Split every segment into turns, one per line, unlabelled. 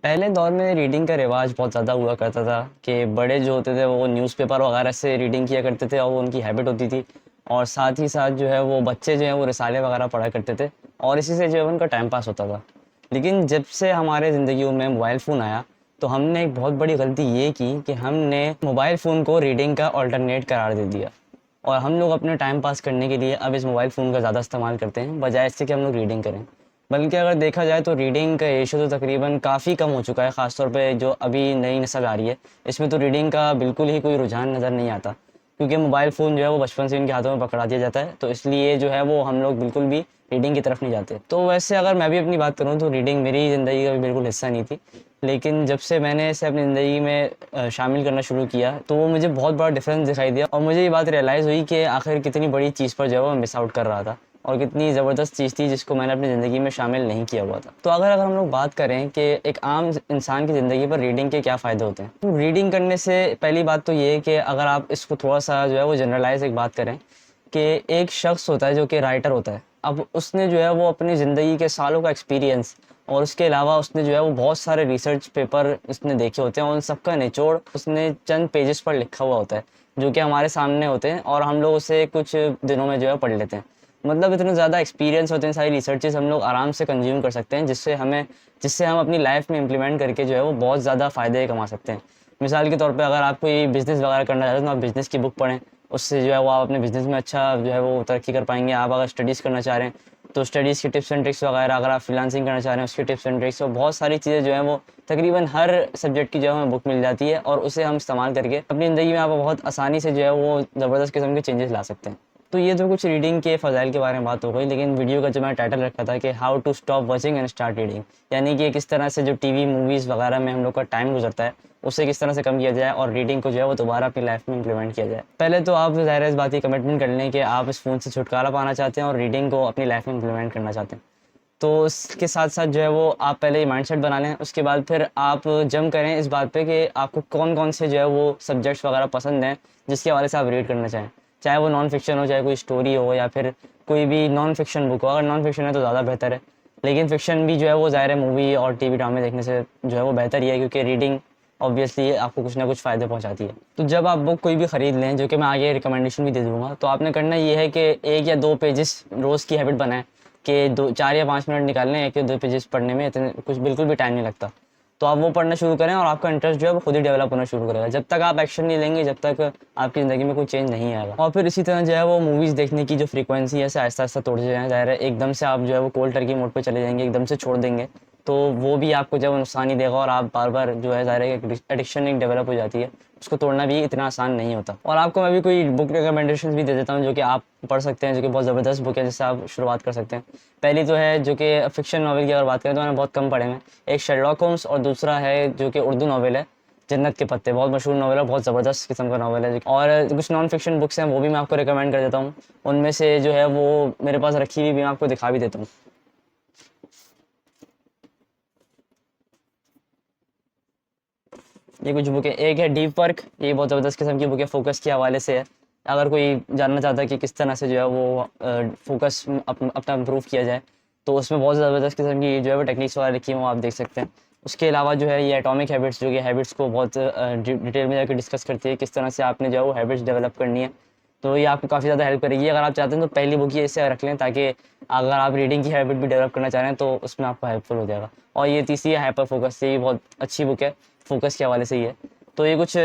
पहले दौर में रीडिंग का रिवाज बहुत ज़्यादा हुआ करता था कि बड़े जो होते थे वो न्यूज़पेपर वगैरह से रीडिंग किया करते थे और वो उनकी हैबिट होती थी। और साथ ही साथ जो है वो बच्चे जो हैं वो रिसाले वगैरह पढ़ा करते थे और इसी से जो है उनका टाइम पास होता था। लेकिन जब से हमारे ज़िंदगियों में मोबाइल फ़ोन आया तो हमने एक बहुत बड़ी गलती ये की कि हमने मोबाइल फ़ोन को रीडिंग का अल्टरनेट करार दे दिया। और हम लोग अपने टाइम पास करने के लिए अब इस मोबाइल फ़ोन का ज़्यादा इस्तेमाल करते हैं बजाय इससे कि हम लोग रीडिंग करें। बल्कि अगर देखा जाए तो रीडिंग का रेशो तो तकरीबन काफ़ी कम हो चुका है, ख़ास तौर पे जो अभी नई नस्ल आ रही है, इसमें तो रीडिंग का बिल्कुल ही कोई रुझान नज़र नहीं आता। क्योंकि मोबाइल फ़ोन जो है वो बचपन से इनके हाथों में पकड़ा दिया जाता है, तो इसलिए जो है वो हम लोग बिल्कुल भी रीडिंग की तरफ नहीं जाते। तो वैसे अगर मैं भी अपनी बात करूँ तो रीडिंग मेरी ज़िंदगी का भी बिल्कुल हिस्सा नहीं थी। लेकिन जब से मैंने इसे अपनी ज़िंदगी में शामिल करना शुरू किया तो वो मुझे बहुत बड़ा डिफ़रेंस दिखाई दिया और मुझे ये बात रियलाइज़ हुई कि आखिर कितनी बड़ी चीज़ पर जो है वो मिस आउट कर रहा था और कितनी ज़बरदस्त चीज़ थी जिसको मैंने अपनी ज़िंदगी में शामिल नहीं किया हुआ था। तो अगर हम लोग बात करें कि एक आम इंसान की ज़िंदगी पर रीडिंग के क्या फ़ायदे होते हैं, तो रीडिंग करने से पहली बात तो ये है कि अगर आप इसको थोड़ा-सा जो है वो जनरलाइज़ एक बात करें कि एक शख्स होता है जो कि राइटर होता है। अब उसने जो है वो अपनी ज़िंदगी के सालों का एक्सपीरियंस और उसके अलावा उसने जो है वो बहुत सारे रिसर्च पेपर उसने देखे होते हैं और उन सब का निचोड़ उसने चंद पेजेस पर लिखा हुआ होता है, जो कि हमारे सामने होते हैं और हम लोग उसे कुछ दिनों में जो है पढ़ लेते हैं। मतलब इतने ज़्यादा एक्सपीरियंस होते हैं, सारी रिसर्चेज़ हम लोग आराम से कंज़्यूम कर सकते हैं, जिससे हम अपनी लाइफ़ में इम्प्लीमेंट करके जो है वो बहुत ज़्यादा फ़ायदे कमा सकते हैं। मिसाल के तौर पे अगर आप कोई बिज़नेस वगैरह करना चाहते हैं तो आप बिज़नेस की बुक पढ़ें, उससे जो है वो आप अपने बिज़नेस में अच्छा जो है वो तरक्की कर पाएँगे। आप अगर स्टडीज़ करना चाह रहे हैं, तो स्टडीज़ की टिप्स एंड ट्रिक्स वगैरह, अगर आप फ्रीलांसिंग करना चाह रहे हैं उसकी टिप्स एंड ट्रिक्स, और बहुत सारी चीज़ें जो हैं वो तकरीबन हर सब्जेक्ट की जो है हमें बुक मिल जाती है और उसे हम इस्तेमाल करके अपनी ज़िंदगी में आप बहुत आसानी से जो है वो ज़बरदस्त किस्म के चेंजेस ला सकते हैं। तो ये तो कुछ रीडिंग के फ़ज़ाइल के बारे में बात हो गई, लेकिन वीडियो का जो मैंने टाइटल रखा था कि how to stop watching and start reading, यानी कि किस तरह से जो टीवी, मूवीज़ वगैरह में हम लोग का टाइम गुज़रता है, उसे किस तरह से कम किया जाए और रीडिंग को जो है वो दोबारा अपनी लाइफ़ में इम्प्लीमेंट किया जाए। पहले तो आप ज़ाहिर है इस बात की कमिटमेंट कर लें कि आप इस फ़ोन से छुटकारा पाना चाहते हैं और रीडिंग को अपनी लाइफ़ में इम्प्लीमेंट करना चाहते हैं। तो इसके साथ-साथ जो है वो आप पहले ये माइंडसेट बना लें, उसके बाद फिर आप जंप करें इस बात पे कि आपको कौन-कौन से जो है वो सब्जेक्ट्स वगैरह पसंद हैं, जिसके हवाले से आप रीड करना चाहें। चाहे वो नॉन फ़िक्शन हो, चाहे कोई स्टोरी हो या फिर कोई भी नॉन फ़िक्शन बुक हो। अगर नॉन फ़िक्शन है तो ज़्यादा बेहतर है, लेकिन फ़िक्शन भी जो है वो ज़ाहिर है मूवी और टीवी ड्रामे देखने से जो है वो बेहतर ही है, क्योंकि रीडिंग ऑब्वियसली आपको कुछ ना कुछ फ़ायदे पहुँचाती है। तो जब आप बुक कोई भी ख़रीद लें, जो कि मैं आगे रिकमेंडेशन भी दे दूँगा, तो आपने करना ये है कि 1 या 2 पेजेज़ रोज़ की हैबिट बनाएँ कि 2 4 या 5 मिनट निकाल लें 1 या 2 पेजेज़ पढ़ने में, इतने कुछ बिल्कुल भी टाइम नहीं लगता। तो आप वो पढ़ना शुरू करें और आपका इंटरेस्ट जो है वो खुद ही डेवलप होना शुरू करेगा। जब तक आप एक्शन नहीं लेंगे, जब तक आपकी ज़िंदगी में कोई चेंज नहीं आएगा। और फिर इसी तरह जो है वो मूवीज़ देखने की जो फ्रीक्वेंसी है, इसे आहिस्ता-आहिस्ता तोड़ते जाएँ। ज़ाहिर है एकदम से आप जो है वो कोल्ड टर्की मोड पे चले जाएँगे, एकदम से छोड़ देंगे, तो वो भी आपको जो है वो नुकसान ही देगा और आप बार-बार जो है ज़ाहिर है एक एडिक्शन एक डेवलप हो जाती है। उसको तोड़ना भी इतना आसान नहीं होता। और आपको मैं भी कोई बुक रिकमेंडेशंस भी दे देता हूँ जो कि आप पढ़ सकते हैं, जो कि बहुत ज़बरदस्त बुक है जिससे आप शुरुआत कर सकते हैं। पहली तो है जो कि फ़िक्शन नॉवल की अगर बात करें तो मैंने बहुत कम पढ़े हैं। एक शर्लॉक होम्स और दूसरा है जो कि उर्दू नॉवल है, जन्नत के पत्ते। बहुत मशहूर नॉवल है, बहुत ज़बरदस्त किस्म का नॉवल है। और कुछ नॉन फ़िक्शन बुक्स हैं वो भी मैं आपको रिकमेंड कर देता हूँ। उनमें से जो है वो मेरे पास रखी हुई भी मैं आपको दिखा भी देता हूँ। ये कुछ बुक है, एक है डीप वर्क, ये बहुत ज़बरदस्त किस्म की बुक है, फ़ोकस के हवाले से है। अगर कोई जानना चाहता है कि किस तरह से जो है वो फ़ोकस अपना इम्प्रूव किया जाए, तो उसमें बहुत ज़बरदस्त किस्म की जो है वो टेक्निक्स वगैरह लिखी हैं, वो आप देख सकते हैं। उसके अलावा जो है ये एटॉमिक हैबिट्स, जो कि हैबिट्स को बहुत डिटेल में जाकर डिस्कस करती है, किस तरह से आपने जो है वो हैबिट्स डेवलप करनी है। तो ये आपको काफ़ी ज़्यादा हेल्प करेगी। अगर आप चाहते हैं तो पहली बुक ये इसे रख लें, ताकि अगर आप रीडिंग की हैबिट भी डेवलप करना चाह रहे हैं तो उसमें आपको हेल्पफुल हो जाएगा। और ये तीसरी है हाइपर फोकस, ये भी बहुत अच्छी बुक है, फ़ोकस के हवाले से ही है। तो ये कुछ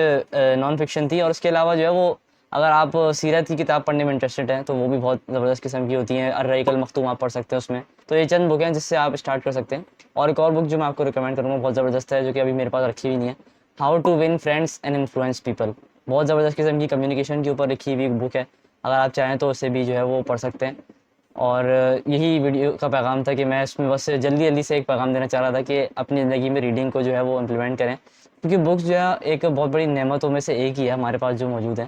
नॉन फ़िक्शन थी। और उसके अलावा जो है वो अगर आप सीरत की किताब पढ़ने में इंटरेस्टेड हैं तो वो भी बहुत ज़बरदस्त किस्म की होती हैं। अर्रईक़ अल मख़्तूम आप पढ़ सकते हैं उसमें। तो ये चंद बुक हैं जिससे आप स्टार्ट कर सकते हैं। और एक और बुक जो मैं आपको रिकमेंड करूँगा बहुत ज़बरदस्त है, जो कि अभी मेरे पास रखी हुई नहीं है, how to win friends and influence people. बहुत ज़बरदस्त किस्म की कम्युनिकेशन के ऊपर लिखी हुई बुक है। अगर आप चाहें तो उसे भी जो है वो पढ़ सकते हैं। और यही वीडियो का पैगाम था कि मैं इसमें बस जल्दी-जल्दी से एक पैगाम देना चाह रहा था कि अपनी ज़िंदगी में रीडिंग को जो है वो इम्प्लीमेंट करें। क्योंकि बुक्स जो है एक बहुत बड़ी नेमतों में से एक ही है हमारे पास जो मौजूद है।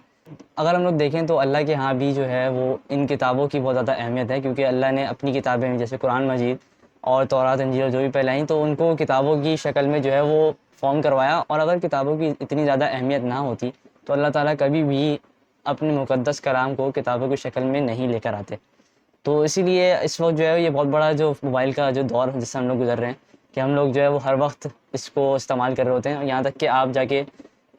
अगर हम लोग देखें तो अल्लाह के यहाँ भी जो है वो इन किताबों की बहुत ज़्यादा अहमियत है, क्योंकि अल्लाह ने अपनी किताबें जैसे कुरान मजीद और तौरात इंजील जो भी पहले आईं, तो उनको किताबों की शक्ल में जो है वो फ़ॉर्म करवाया। और अगर किताबों की इतनी ज़्यादा अहमियत ना होती तो अल्लाह ताला कभी भी अपने मुक़द्दस कलाम को किताबों की शक्ल में नहीं लेकर आते। तो इसीलिए इस वक़्त जो है ये बहुत बड़ा जो मोबाइल का जो दौर है जिससे हम लोग गुज़र रहे हैं, कि हम लोग जो है वो हर वक्त इसको इस्तेमाल कर रहे होते हैं। यहाँ तक कि आप जाके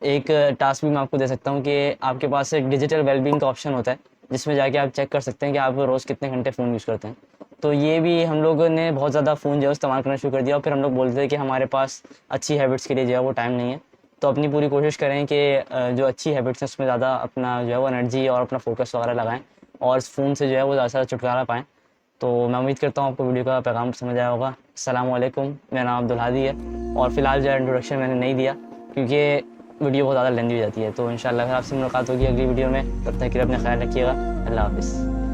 एक टास्क भी मैं आपको दे सकता हूँ कि आपके पास एक डिजिटल वेलबींग का ऑप्शन होता है, जिसमें जाके आप चेक कर सकते हैं कि आप रोज़ कितने घंटे फ़ोन यूज़ करते हैं। तो ये भी हम लोगों ने बहुत ज़्यादा फ़ोन जो है इस्तेमाल करना शुरू कर दिया, और फिर हम लोग बोलते हैं कि हमारे पास अच्छी हैबिट्स के लिए जो है वो टाइम नहीं है। तो अपनी पूरी कोशिश करें कि जो अच्छी हैबिट्स हैं उसमें ज़्यादा अपना जो है वो एनर्जी और अपना फोकस वगैरह लगाएं, और इस फ़ोन से जो है वो ज़्यादा से ज़्यादा छुटकारा पाएँ। तो मैं उम्मीद करता हूँ आपको वीडियो का पैगाम समझ आया होगा। अस्सलाम वालेकुम, मेरा नाम अब्दुल हादी है, और फ़िलहाल जो है इंट्रोडक्शन मैंने नहीं दिया क्योंकि वीडियो बहुत ज़्यादा लेंदी हो जाती है। तो इंशाल्लाह फिर आपसे मुलाकात होगी अगली वीडियो में। तब तक के लिए अपना ख्याल रखिएगा। अल्लाह हाफ़िज़।